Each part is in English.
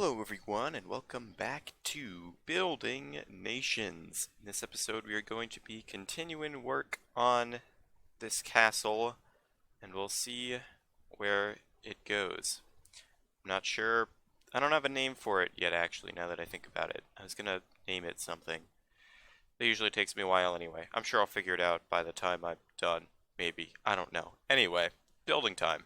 Hello everyone and welcome back to Building Nations. In this episode we are going to be continuing work on this castle and we'll see where it goes. I'm not sure, I don't have a name for it yet actually now that I think about it. I was gonna name it something. It usually takes me a while anyway. I'm sure I'll figure it out by the time I'm done. Maybe. I don't know. Anyway, building time.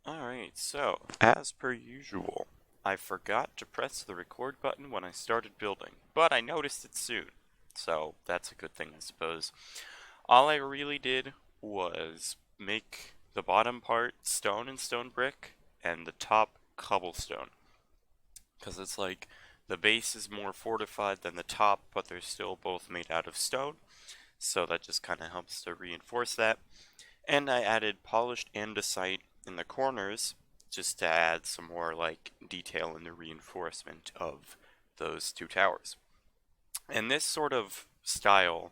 Alright, so, as per usual, I forgot to press the record button when I started building, but I noticed it soon, so that's a good thing, I suppose. All I really did was make the bottom part stone and stone brick, and the top cobblestone, because it's like the base is more fortified than the top, but they're still both made out of stone, so that just kind of helps to reinforce that. And I added polished andesite in the corners just to add some more like detail in the reinforcement of those two towers. And this sort of style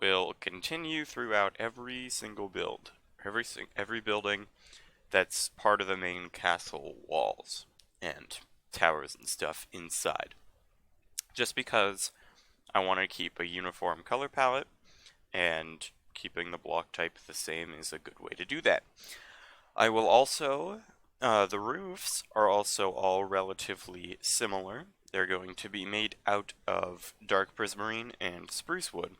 will continue throughout every single build, every building that's part of the main castle walls and towers and stuff inside. Just because I want to keep a uniform color palette and keeping the block type the same is a good way to do that. I will also, the roofs are also all relatively similar. They're going to be made out of dark prismarine and spruce wood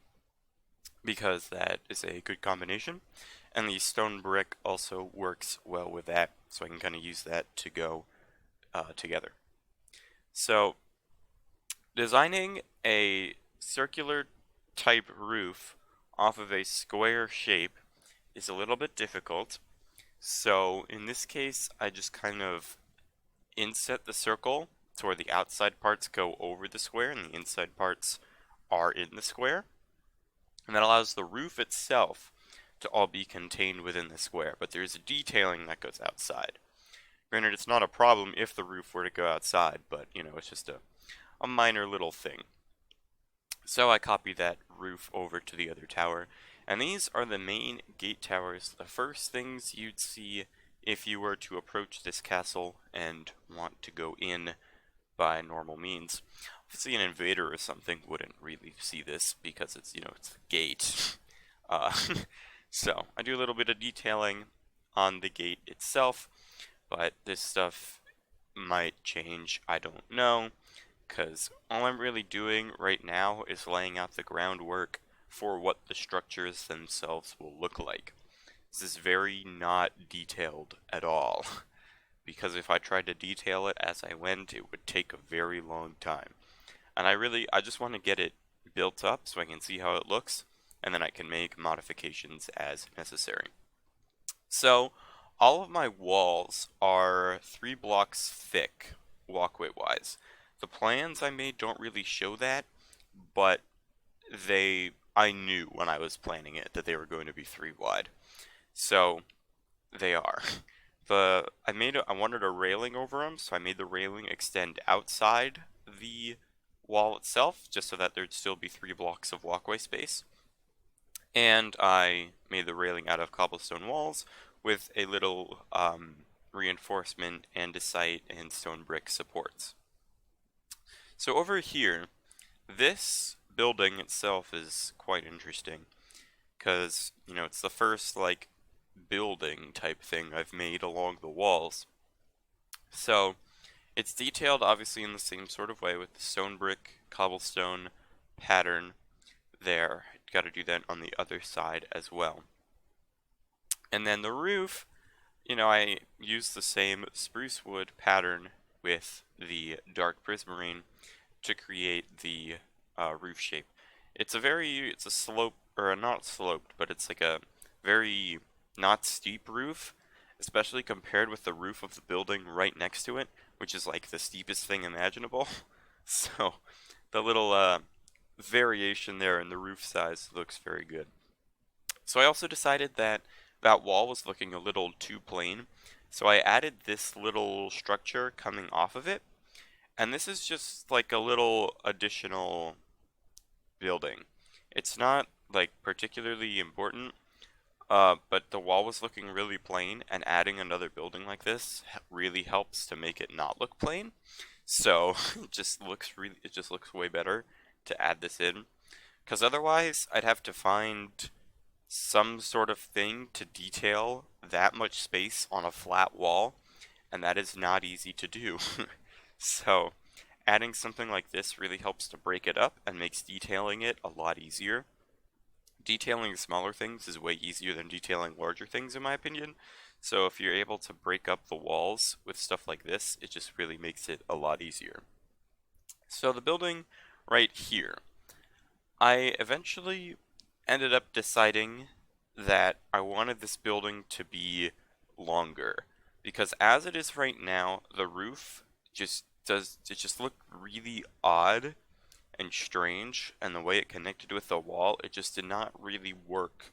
because that is a good combination. And the stone brick also works well with that, so I can kind of use that to go together. So, designing a circular type roof off of a square shape is a little bit difficult. So in this case, I just kind of inset the circle to where the outside parts go over the square and the inside parts are in the square. And that allows the roof itself to all be contained within the square, but there's a detailing that goes outside. Granted, it's not a problem if the roof were to go outside, but you know, it's just a minor little thing. So I copy that roof over to the other tower, and these are the main gate towers, the first things you'd see if you were to approach this castle and want to go in by normal means. Obviously an invader or something wouldn't really see this because it's, you know, it's the gate. Uh, so I do a little bit of detailing on the gate itself, but this stuff might change, I don't know, because all I'm really doing right now is laying out the groundwork for what the structures themselves will look like. This is very not detailed at all, because if I tried to detail it as I went, it would take a very long time. And I just want to get it built up so I can see how it looks, and then I can make modifications as necessary. So, all of my walls are 3 blocks thick, walkway-wise. The plans I made don't really show that, but I knew when I was planning it that they were going to be 3 wide. So, they are. I wanted a railing over them, so I made the railing extend outside the wall itself, just so that there'd still be 3 blocks of walkway space. And I made the railing out of cobblestone walls with a little reinforcement, andesite, and stone brick supports. So over here, this building itself is quite interesting because, you know, it's the first like building type thing I've made along the walls. So it's detailed obviously in the same sort of way with the stone brick, cobblestone pattern there. Got to do that on the other side as well. And then the roof, you know, I used the same spruce wood pattern with the dark prismarine to create the roof shape. It's a slope, or not sloped, but it's like a very not steep roof, especially compared with the roof of the building right next to it, which is like the steepest thing imaginable. So the little variation there in the roof size looks very good. So I also decided that that wall was looking a little too plain, so I added this little structure coming off of it, and this is just like a little additional building. It's not like particularly important, but the wall was looking really plain, and adding another building like this really helps to make it not look plain. So it just looks way better to add this in. Because otherwise, I'd have to find some sort of thing to detail that much space on a flat wall, and that is not easy to do. So, adding something like this really helps to break it up and makes detailing it a lot easier. Detailing smaller things is way easier than detailing larger things, in my opinion. So, if you're able to break up the walls with stuff like this, it just really makes it a lot easier. So, the building right here, I eventually ended up deciding that I wanted this building to be longer because as it is right now, the roof just look really odd and strange, and the way it connected with the wall, it just did not really work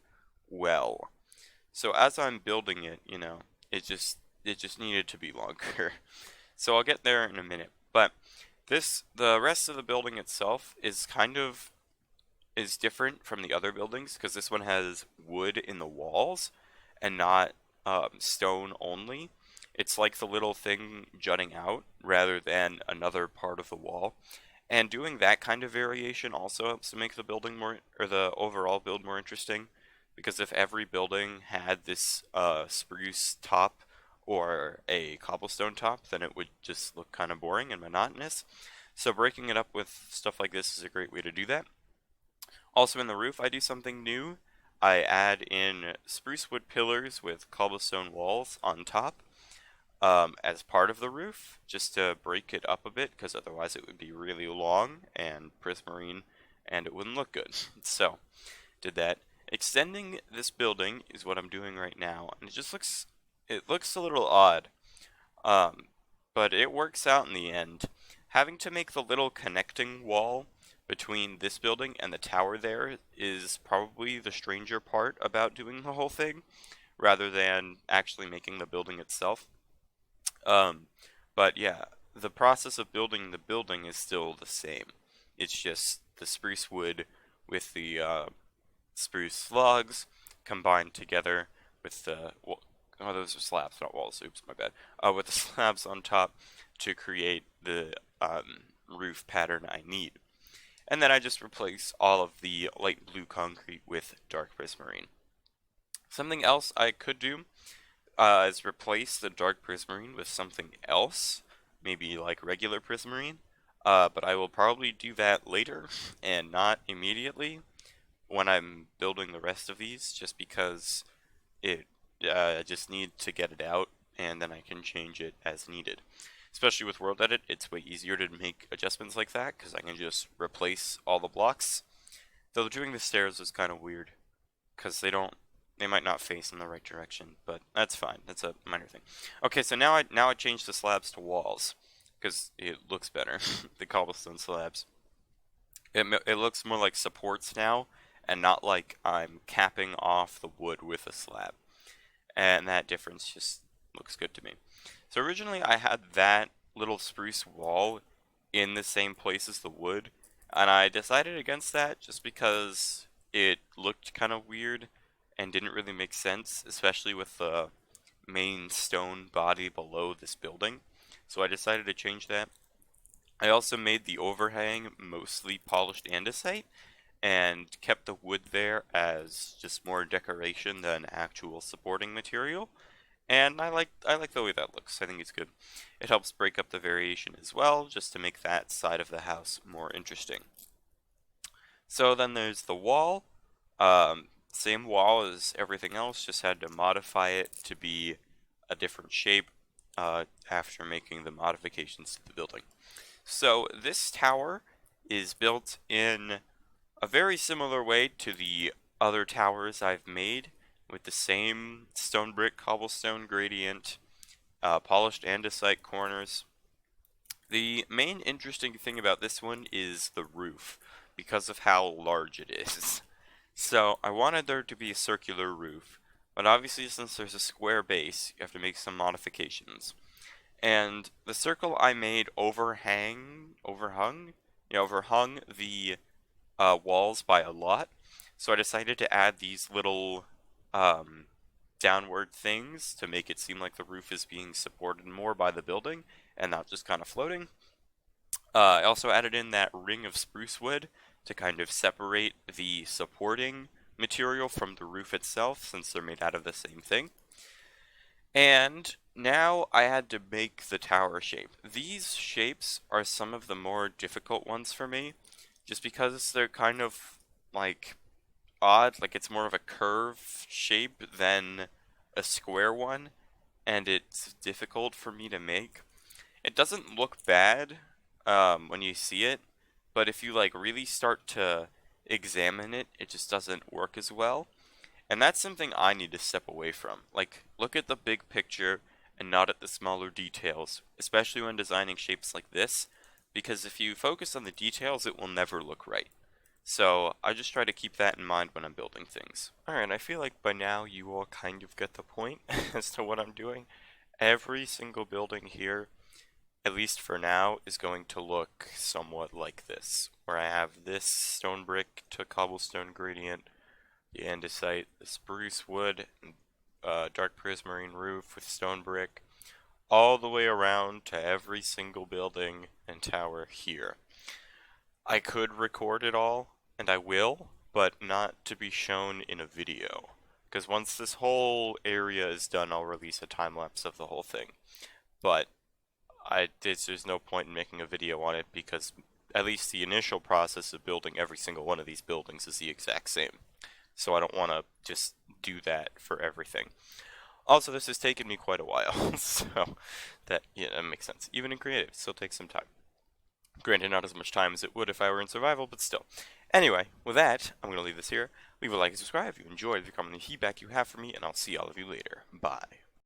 well. So as I'm building it, it just needed to be longer. So I'll get there in a minute. But the rest of the building itself is different from the other buildings because this one has wood in the walls and not stone only. It's like the little thing jutting out rather than another part of the wall. And doing that kind of variation also helps to make the building more, or the overall build more interesting. Because if every building had this spruce top or a cobblestone top, then it would just look kind of boring and monotonous. So breaking it up with stuff like this is a great way to do that. Also in the roof, I do something new. I add in spruce wood pillars with cobblestone walls on top as part of the roof, just to break it up a bit, because otherwise it would be really long and prismarine, and it wouldn't look good. So, did that. Extending this building is what I'm doing right now, and it looks a little odd, um, but it works out in the end. Having to make the little connecting wall between this building and the tower there is probably the stranger part about doing the whole thing, rather than actually making the building itself. Um, but yeah, the process of building the building is still the same. It's just the spruce wood with the spruce logs combined together with oh, those are slabs, not walls. Oops, my bad. With the slabs on top to create the roof pattern I need. And then I just replace all of the light blue concrete with dark prismarine. Something else I could do is replace the dark prismarine with something else, maybe like regular prismarine. But I will probably do that later and not immediately when I'm building the rest of these, just because it I just need to get it out and then I can change it as needed. Especially with World Edit, it's way easier to make adjustments like that because I can just replace all the blocks. Though doing the stairs is kind of weird because they might not face in the right direction, but that's fine. That's a minor thing. Okay, so now I changed the slabs to walls because it looks better. The cobblestone slabs. It looks more like supports now and not like I'm capping off the wood with a slab. And that difference just looks good to me. So originally I had that little spruce wall in the same place as the wood, and I decided against that just because it looked kind of weird and didn't really make sense, especially with the main stone body below this building. So I decided to change that. I also made the overhang mostly polished andesite and kept the wood there as just more decoration than actual supporting material. And I like the way that looks. I think it's good. It helps break up the variation as well, just to make that side of the house more interesting. So then there's the wall. Same wall as everything else, just had to modify it to be a different shape after making the modifications to the building. So this tower is built in a very similar way to the other towers I've made, with the same stone brick cobblestone gradient, polished andesite corners. The main interesting thing about this one is the roof, because of how large it is. So I wanted there to be a circular roof, but obviously since there's a square base, you have to make some modifications. And the circle I made overhung the walls by a lot. So I decided to add these little um, downward things to make it seem like the roof is being supported more by the building and not just kind of floating. I also added in that ring of spruce wood to kind of separate the supporting material from the roof itself, since they're made out of the same thing. And now I had to make the tower shape. These shapes are some of the more difficult ones for me, just because they're kind of like odd, like it's more of a curve shape than a square one, and it's difficult for me to make. It doesn't look bad when you see it, but if you like really start to examine it, it just doesn't work as well. And that's something I need to step away from. Like, look at the big picture and not at the smaller details, especially when designing shapes like this, because if you focus on the details, it will never look right. So I just try to keep that in mind when I'm building things. Alright, I feel like by now you all kind of get the point as to what I'm doing. Every single building here, at least for now, is going to look somewhat like this, where I have this stone brick to cobblestone gradient, the andesite, the spruce wood, and dark prismarine roof with stone brick, all the way around to every single building and tower here. I could record it all, and I will, but not to be shown in a video. Because once this whole area is done, I'll release a time lapse of the whole thing. But there's no point in making a video on it because at least the initial process of building every single one of these buildings is the exact same. So I don't want to just do that for everything. Also, this has taken me quite a while, so that makes sense. Even in creative, it still takes some time. Granted, not as much time as it would if I were in survival, but still. Anyway, with that, I'm going to leave this here. Leave a like and subscribe if you enjoyed, leave a comment and feedback you have for me, and I'll see all of you later. Bye.